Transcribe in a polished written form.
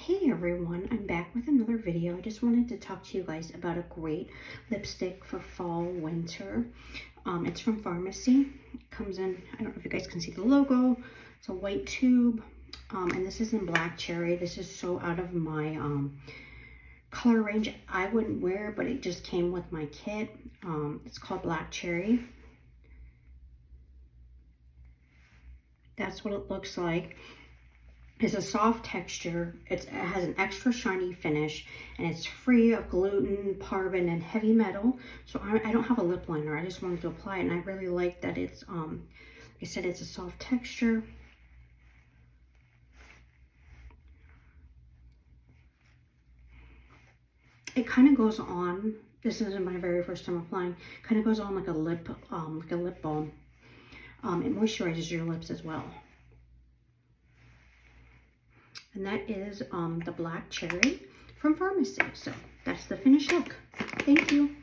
Hey everyone, I'm back with another video. I just wanted to talk to you guys about a great lipstick for fall, winter. It's from Pharmacy. It comes in, I don't know if you guys can see the logo. It's a white tube, and this is in Black Cherry. This is so out of my color range. I wouldn't wear it, but it just came with my kit. It's called Black Cherry. That's what it looks like. It's a soft texture. It has an extra shiny finish, and it's free of gluten, paraben, and heavy metal. So I don't have a lip liner. I just wanted to apply it, and I really like that it's, like I said, it's a soft texture. It kind of goes on. This isn't my very first time applying. Kind of goes on like a lip balm. It moisturizes your lips as well. And that is the Black Cherry from Pharmacy. So that's the finished look. Thank you.